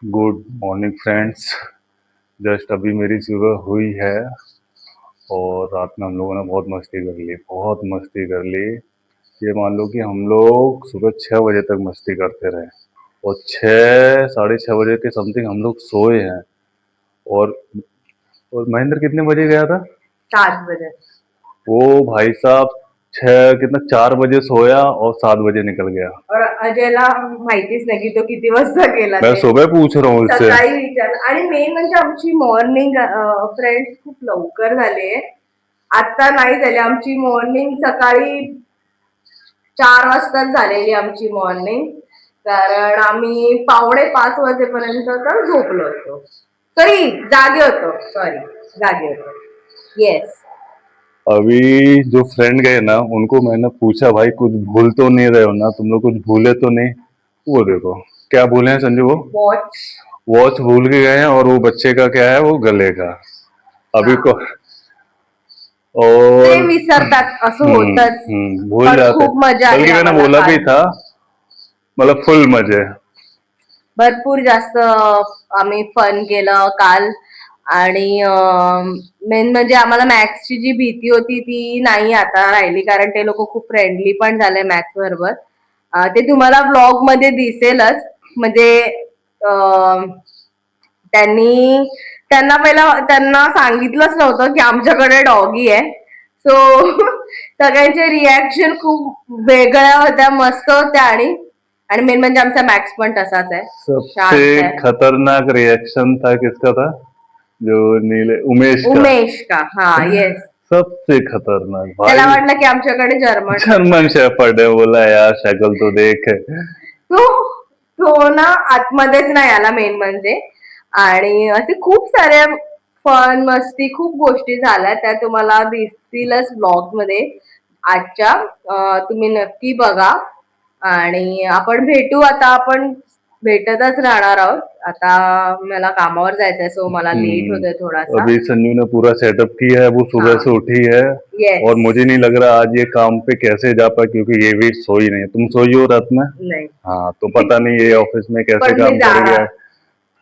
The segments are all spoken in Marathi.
Good morning friends. जस्ट अभी मेरी सुबह हुई है और रात में हम लोगों ने बहुत मस्ती कर ली। ये मान लो कि हम लोग सुबह 6 बजे तक मस्ती करते रहे और 6 साढ़े 6 बजे के समथिंग हम लोग सोए हैं। और और महेंद्र कितने बजे गया था? 7 बजे। वो भाई साहब 4 बजे सोया और 7 बजे निकल गया। और अजयला माहितीच नाही की तो किती वाजता गेला मैं ते. सुबह पूछ रहा हूँ इससे। सकाळी विचार. आणि मेन म्हणजे आमची मॉर्निंग फ्रेंड्स खूप लवकर झाले. आता नाही झाली आमची मॉर्निंग. सकाळी 4 वाजता झालेली आमची मॉर्निंग. कारण आम्ही 4:45 वाजेपर्यंत तर झोपलो होतो. सॉरी जागे होतो. येस. अभी जो फ्रेंड गए ना उनको मैंने पूछा, भाई कुछ भूल तो नहीं रहे हो ना, तुम लोग कुछ भूले तो नहीं? वो देखो क्या भूले हैं संजू, वो वॉच. वॉच भूल के गए हैं और वो बच्चे का क्या है, वो गले का अभी को। ते और विसरतात असं होतच. भूल पण जाते। खूप मजा आली बल्कि मैंने आम्हाला बोला भी काल. था, मतलब फुल मजे। भरपूर जास्त आम्ही फन केलं काल. आणि मेन म्हणजे आम्हाला मॅथ्सची जी भीती होती ती नाही आता राहिली, कारण ते लोक खूप फ्रेंडली पण झाले मॅथ्स बरोबर. ते तुम्हाला ब्लॉग मध्ये दिसेलच. म्हणजे त्यांना पहिला त्यांना सांगितलंच नव्हतं की आमच्याकडे डॉगी आहे. सो सगळ्यांचे रिॲक्शन खूप वेगळ्या होत्या, मस्त होत्या. आणि मेन म्हणजे आमचा मॅक्स पण तसाच आहे, सबसे शांत आहे. खतरनाक रिएक्शन था किसका था? जो नीले उमेश का? हा, येस. सबसे खतरनाक त्याला भाई। वाटलं की आमच्याकडे जर्मन आहे. जर्मन शेफर्ड है, बोला यार शक्ल तो देख। तो तो ना आतमध्येच नाही आला मेन म्हणजे. आणि असे खूप साऱ्या फन मस्ती खूप गोष्टी झाल्या, त्या तुम्हाला दिसतीलच ब्लॉग मध्ये आजच्या. तुम्ही नक्की बघा. आणि आपण भेटू आता. आपण भेटतच राहणार आहोत. आता मला कामावर जायचंय, सो मला लेट होतोय थोडासा. अभी संजू ने पूरा सेटअप किया है, वो सुबह से उठी है। येस. और मुझे नहीं लग रहा आज ये काम पे कैसे जा पाए, क्योंकि ये भी सोई नहीं। तुम सोई हो रात में? नाही. हाँ, तो पता नहीं ये ऑफिस में कैसे पण मी काम कर गया, जाणार.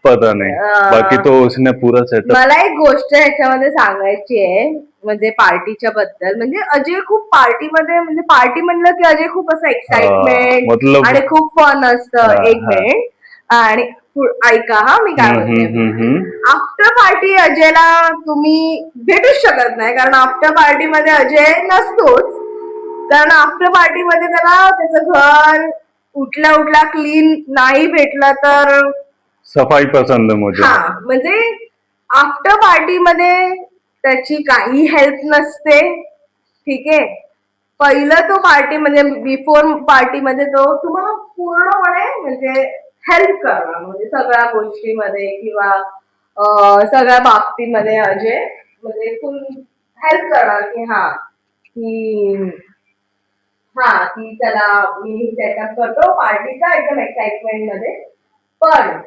पता नहीं। बाकी तो उसने पूरा सेटअप। मला एक गोष्ट ह्याच्यामध्ये सांगायची आहे, म्हणजे पार्टीच्या बद्दल. म्हणजे अजय खूप पार्टीमध्ये, म्हणजे पार्टी म्हणलं की अजय खूप असं एक्साइटमेंट मतलब आणि खूप फन असतं. एक मिनिट. आणि ऐका हा, मी काय म्हणते. आफ्टर पार्टी अजयला तुम्ही भेटूच शकत नाही, कारण आफ्टर पार्टी मध्ये अजय नसतोच. कारण आफ्टर पार्टी मध्ये त्याला त्याचं घर उठल्या उठल्या क्लीन नाही भेटलं तर. सफाई पसंद है मुझे। हा, म्हणजे आफ्टर पार्टी मध्ये त्याची काही हेल्प नसते. ठीक आहे. पहिलं तो पार्टी म्हणजे बिफोर पार्टी मध्ये तो तुम्हाला पूर्णपणे म्हणजे हेल्प करणार, म्हणजे सगळ्या गोष्टीमध्ये किंवा सगळ्या बाबतीमध्ये अजय म्हणजे फुल हेल्प करणार की की त्याला मी सेटअप करतो पार्टीचा एकदम एक्साइटमेंट मध्ये. पण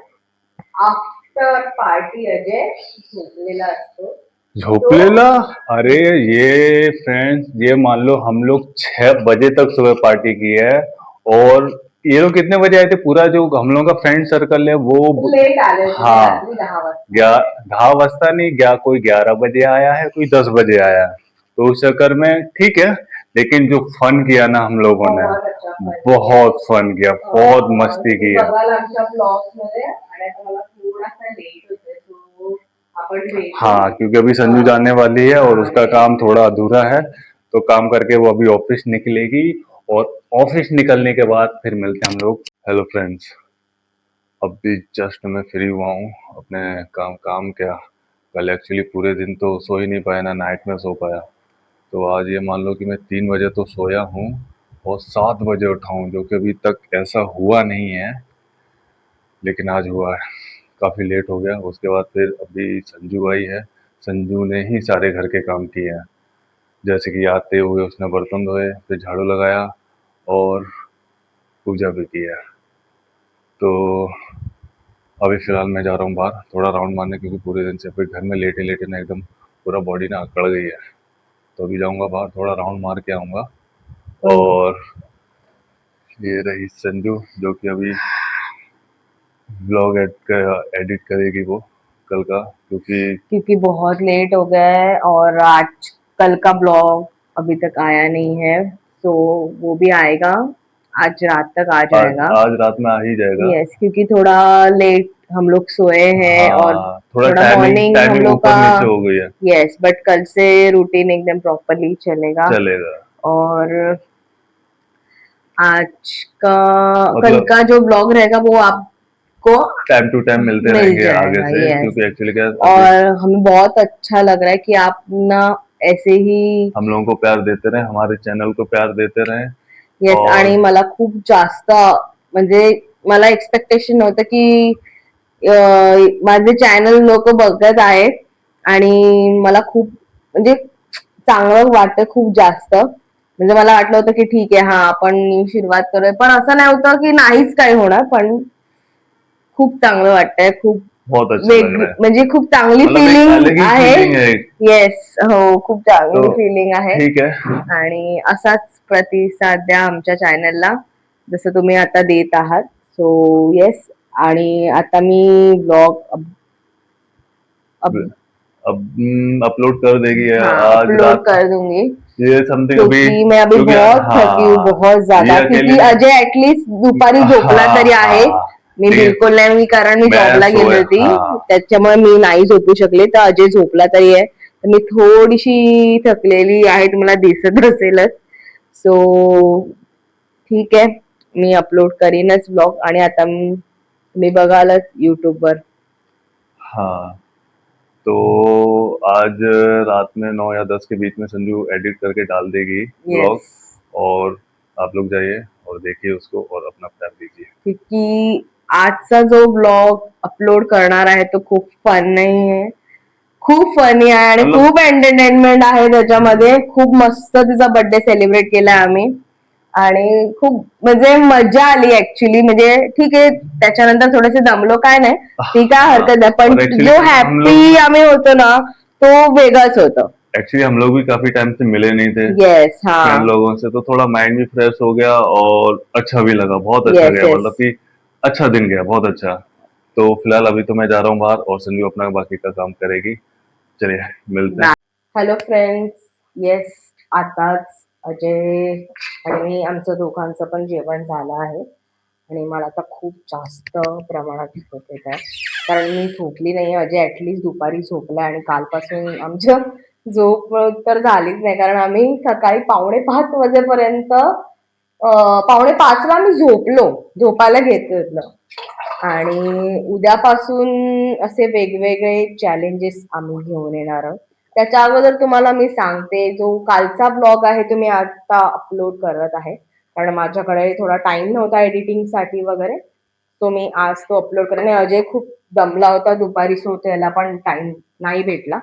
आफ्टर पार्टी अजय झोपलेला असतो. झोपलेला? अरे ये फ्रेंड्स, ये मान लो हम लोग 6 बजे तक सुबह पार्टी की है और ये लोग कितने बजे आए थे? पूरा जो हम लोगों का फ्रेंड सर्कल है वो लेट आले होते. हाँ, रात्री 10 वाजता. 10 वाजता नहीं गया, कोई 11 बजे आया है, कोई 10 बजे आया है। तो उस चक्कर में ठीक है, लेकिन जो फन किया ना हम लोगों ने, बहुत अच्छा fun. बहुत फन किया, बहुत मस्ती की है। बघाल आमच्या ब्लॉग्स मध्ये. आणि आता मला थोडासा लेट होतोय, सो आपण भेटू. हाँ, क्योंकि अभी संजू जाने वाली है और उसका काम थोड़ा अधूरा है, तो काम करके वो अभी ऑफिस निकलेगी और ऑफिस निकलने के बाद फिर मिलते हैं हम लोग। हेलो फ्रेंड्स, अभी जस्ट मैं फ्री हुआ हूँ अपने काम क्या, कल एक्चुअली पूरे दिन तो सो ही नहीं पाया, ना नाइट में सो पाया। तो आज ये मान लो कि मैं 3 बजे तो सोया हूँ और 7 बजे उठा हूँ, जो कि अभी तक ऐसा हुआ नहीं है, लेकिन आज हुआ है। काफ़ी लेट हो गया। उसके बाद फिर अभी संजू आई है, संजू ने ही सारे घर के काम किए हैं। जैसे कि आते हुए उसने बर्तन धोए, फिर झाड़ू लगाया और पूजा भी की है। तो अभी फ़िलहाल मैं जा रहा हूँ बाहर थोड़ा राउंड मारने, क्योंकि पूरे दिन से फिर घर में लेटे लेटे ना एकदम पूरा बॉडी ना अकड़ गई है। तो अभी जाऊँगा बाहर, थोड़ा राउंड मार के आऊँगा। और ये रही संजू, जो कि अभी ब्लॉग एडिट करेगी वो कल का, क्योंकि बहुत लेट हो गया है और आज कल का ब्लॉग अभी तक आया नहीं है, तो वो भी आएगा, आज रात तक आ जाएगा। आज रात में आ ही जाएगा। यस, क्योंकि थोड़ा लेट हम लोग सोए हैं और हाँ, थोड़ा थोड़ा टाइमिंग मॉर्निंग हम टाइमिंग लोग ऊपर का। नीचे हो गई है। यस, बट कल से रूटीन एकदम प्रॉपरली चलेगा। चलेगा और आज का कल मतलब का जो ब्लॉग रहेगा वो आपको टाइम टू टाइम मिलते मिल रहेंगे आगे जाएगा। से, यस, क्योंकि एक्चुअली क्या है, अभी और हमें बहुत अच्छा लग रहा है की आप ना ऐसे ही हम लोगों को प्यार देते रहे, हमारे चॅनल को प्यार देते रहे। येस, आणि और मला खूप जास्त म्हणजे मला एक्सपेक्टेशन नव्हतं की माझे चॅनल लोक बघत आहेत आणि मला खूप म्हणजे चांगलं वाटतं खूप जास्त. म्हणजे मला वाटलं होतं की ठीक आहे, हा आपण सुरुवात करूया, पण असं नाही होतं की नाहीच काही होणार, पण खूप चांगलं वाटतंय, खूप बहुत अच्छा लग रहा है, म्हणजे खूप चांगली मतलब एक फिलिंग अलग ही आहे. फीलिंग है। येस, हो, खूप चांगली तो फिलिंग आहे. ठीक है, आणि असाच प्रतिसाद द्या आमच्या चॅनलला, जसं तुम्ही आता देत आहात. सो येस, आणि आता मी ब्लॉग अब अपलोड कर देगी आज अपलोड रात। कर दूंगी, ये समथिंग अभी, क्योंकि मैं अभी क्योंकि बहुत थकी हूँ, हाँ, बहुत ज्यादा, ये क्योंकि अकेले अजय ऍटलीस्ट दुपारी झोपला हाँ तरी आहे. हाँ मी लेकिन बिलकुल नाही, मी कारण मी मैं जॉबला गेली सोया होती, हाँ, त्याच्यामुळे मी नाही झोपू शकले. तर अजय झोपला तरी आहे, तर मी थोडीशी थकलेली आहे, तुम्हाला दिसत असेलच. सो ठीक आहे, मी अपलोड करीनच ब्लॉग, आणि आता मी बघालच युट्यूबवर. हाँ। तो आज रात में 9 या 10 के बीच में संजू एडिट करके डाल देगी ब्लॉग, येस, और आप लोग जाइए और देखिए उसको और अपना प्यार दीजिए। क्योंकि आजचा जो ब्लॉग अपलोड करणार आहे तो खूप फन नाही आहे, खूप फनी आहे आणि मतलब खूप एंटरटेनमेंट आहे त्याच्यामध्ये. खूप मस्त तिचा बर्थडे सेलिब्रेट केलाय आम्ही, आणि खूप म्हणजे मजा आली ऍक्च्युली. म्हणजे ठीक आहे, त्याच्यानंतर थोडेसे दमलो, काय नाही, ती काय हाँ, हरकत नाही, पण और एक्चुअली जो हम लोग हॅपी आम्ही होतो ना, तो वेगळाच होतं. एक्चुअली हम लोग भी काफी टाइम से मिले नहीं थे येस, फ्रेंड हाँ, लोगों से, तो थोड़ा माइंड भी फ्रेश हो गया और अच्छा भी लगा, बहुत अच्छा येस, गया, येस. मतलब कि अच्छा दिन गया, बहुत अच्छा। तो फिलहाल अभी तो मैं जा रहा हूँ बाहर और संजू अपना बाकी का काम करेगी। चलिए मिलते हैं। हॅलो फ्रेंड्स, येस, आताच अजय आणि मी, आमचं दोघांचं पण जेवण झालं आहे, आणि मला आता खूप जास्त प्रमाणात झोप येत आहे, कारण मी झोपली नाही. अजय ऍटलीस्ट दुपारी झोपला, आणि कालपासून आमचं झोप तर झालीच नाही, कारण आम्ही सकाळी 4:45 वाजेपर्यंत 4:45ला मी झोपायला घेतलं. आणि उद्यापासून असे वेगवेगळे चॅलेंजेस आम्ही घेऊन येणार आहोत. त्याच्या अगोदर तुम्हाला मी सांगते, जो कालचा ब्लॉग आहे तो मी आता अपलोड करत आहे, कारण माझ्याकडे थोडा टाइम नव्हता एडिटिंगसाठी वगैरे, तो मी आज तो अपलोड करेन. आणि अजय खूप दमला होता दुपारी, सो त्याला पण टाइम नाही भेटला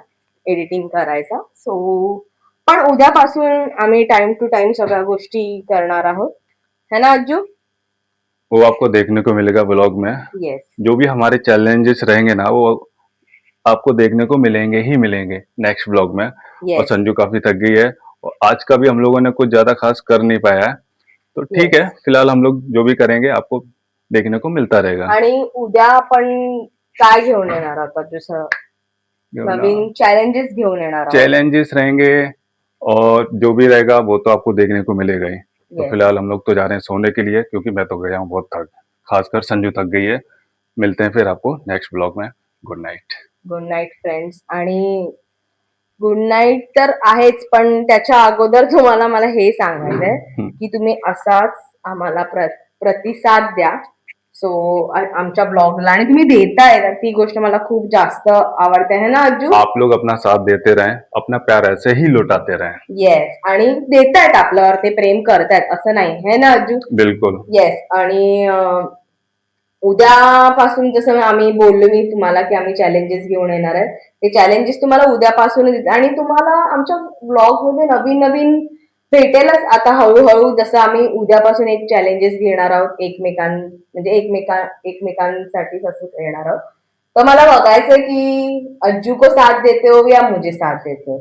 एडिटिंग करायचा. सो पण उद्यापासून आम्ही टाइम टू टाइम सगळ्या गोष्टी करणार आहोत, है ना अज्जू? वो आपको देखने को मिलेगा ब्लॉग में, येस, जो भी हमारे चैलेंजेस रहेंगे ना, वो आपको देखने को मिलेंगे ही मिलेंगे नेक्स्ट ब्लॉग में। और येस, संजू काफी थक गई है, और आज का भी हम लोगों ने कुछ ज्यादा खास कर नहीं पाया है, तो ठीक है, येस. फिलहाल हम लोग जो भी करेंगे आपको देखने को मिलता रहेगा। आणि उद्या आपण काय घेऊन येणार आहोत, जसं नवीन चॅलेंजेस घेऊन येणार आहोत. चैलेंजेस रहेंगे और जो भी रहेगा वो तो आपको देखने को मिलेगा ही। तो येस, फिलहाल हम लोग तो जा रहे हैं सोने के लिए, क्योंकि मैं तो गया हूँ बहुत थक, खासकर संजू थक गई है। मिलते हैं फिर आपको नेक्स्ट ब्लॉग में। Good Knight. Good night friends. आणि गुड नाईट तर आहेच, पण त्याच्या अगोदर तुम्हाला मला हे सांगायचंय की तुम्ही असाच आम्हाला प्रतिसाद द्या. सो आमच्या ब्लॉगला, आणि तुम्ही देताय ना, ती गोष्ट मला खूप जास्त आवडते, है ना अज्जू? आप लोग अपना साथ देते रहें, अपना प्यार ऐसे ही लुटाते रहें। येस, आणि देतायत आपल्यावर, ते प्रेम करतायत, असं नाही, है ना अज्जू? बिल्कुल। येस, आणि उद्यापासून जसं आम्ही बोललो मी तुम्हाला की आम्ही चॅलेंजेस घेऊन येणार आहे, ते चॅलेंजेस तुम्हाला उद्यापासून, आणि तुम्हाला आमच्या ब्लॉग मध्ये नवीन नवीन भेटेलच आता हळूहळू. जसं आम्ही उद्यापासून एक चॅलेंजेस घेणार आहोत म्हणजे एकमेकांसाठी तसं येणार आहोत. तर मला बघायचंय की अज्जू को साथ देते हो या मुझे साथ देते हो.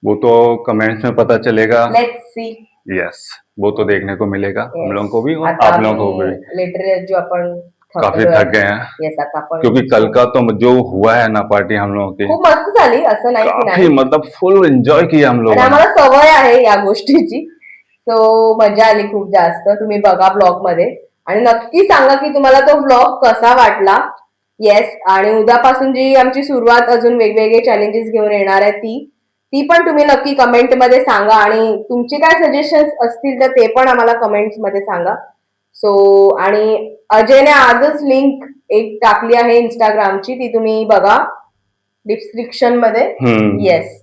वो तो कमेंट्स में पता चलेगा। Let's see. यस, वो तो देखने को मिलेगा हम लोगों को भी और आता आप लोगों को भी। लेटर अज्जू आपण काफी थक गए हैं येस आता आपण क्योंकि कल का तो जो हुआ है ना पार्टी हम लोगों की, खूप मस्त झाली, असं नाही की काफी नाही, मतलब फुल एंजॉय किया हम आणि लोगों ने. आम्हाला सवय आहे या गोष्टीची. तो मजा आली खूप जास्त. तुम्ही बघा ब्लॉग मध्ये आणि नक्की सांगा की तुम्हाला तो ब्लॉग कसा वाटला. येस, आणि उद्यापासून जी आमची सुरुवात अजून वेगवेगळे चॅलेंजेस घेऊन येणार आहे ती पण तुम्ही नक्की कमेंट मध्ये सांगा, आणि तुमचे काय सजेशन्स असतील तर ते पण आम्हाला कमेंट्स मध्ये सांगा. सो आणि अजयने आजच लिंक एक टाकली आहे इंस्टाग्रामची, ती तुम्ही बघा डिस्क्रिप्शन मध्ये. येस,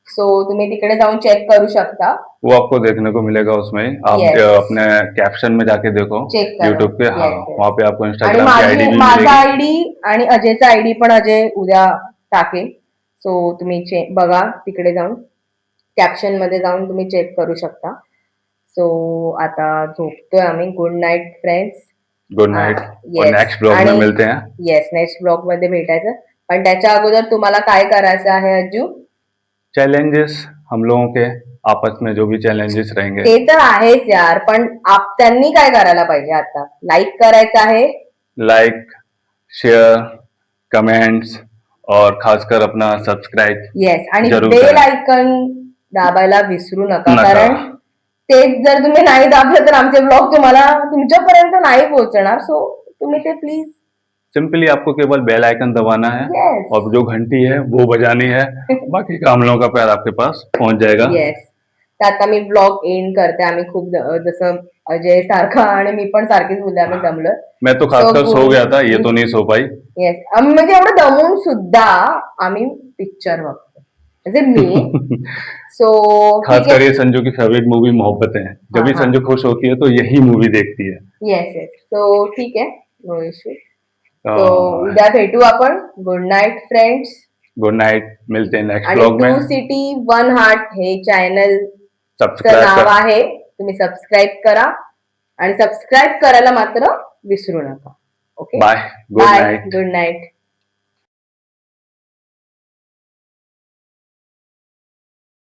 सो तुम्ही तिकडे जाऊन चेक करू शकता. वो आपको देखने को मिलेगा उसमें. आप Yes. अपने कैप्शन में जाके देखो चेक करा. यूट्यूब पे. हाँ, Yes, yes. वहाँ पे आपको आणि इंस्टाग्राम की आईडी भी माझा मिलेगी. आयडी आणि अजयचा आयडी पण अजय उद्या टाकेल. सो तुम्ही बघा तिकडे जाऊन, कॅप्शन मध्ये जाऊन तुम्ही चेक करू शकता. सो आता झोपतोय आम्ही. Good night friends. Good Knight. और Yes. नेक्स्ट ब्लॉग में आणि मिलते हैं. येस, नेक्स्ट ब्लॉग मध्ये भेटायचं. पण त्याच्या अगोदर तुम्हाला काय करायचं आहे अज्जू? चैलेंजेस हम लोगों के आपस में जो भी चैलेंजेस रहेंगे, ते तर आहेच यार, पण त्यांनी काय करायला पाहिजे आता? लाईक करायचं आहे, लाइक, शेयर, कमेंट्स और खासकर अपना सब्सक्राइब येस, आणि जरूर बेल करा. आयकन दाबायला विसरू नका. नका. कारण ते जर तुम्ही नाही दाबलं तर आमचे ब्लॉग तुम्हाला तुमच्यापर्यंत नाही पोहोचणार. सो तुम्ही ते प्लीज. सिंपली आपको केवल बेल आइकन दबाना है येस. और जो घंटी है वो बजानी है. बाकी का हम लोगों का प्यार आपके पास पहुंच जाएगा. येस, तर आता मी ब्लॉग एंड करते. आम्ही खूप जसं अजय सारखा आणि मी पण सारखीच बोलले, आम्ही दमलोय. मैं तो खासकर So सो good. गया था, ये तो नहीं सो पाई. येस, म्हणजे एवढं दमून सुद्धा आम्ही पिक्चर बघतो, म्हणजे मी. सो खासकर ये संजू की फेवरेट मूवी मोहब्बतें हैं. जब भी हाँ. संजू खुश होती है तो यही मूवी देखती है. येस येस, सो ठीक आहे, नो इश्यू. तो गुड उद्या भेटू आपण. Good night friends. नाइट. मिलते हैं नेक्स्ट आणि ब्लॉग में. 2 सिटी 1 हार्ट हे चॅनल सब्सक्राइब नाव कर. आहे. तुम्ही सबस्क्राईब करा आणि सबस्क्राईब करायला मात्र विसरू नका. Okay, bye. Good bye, night. Good night.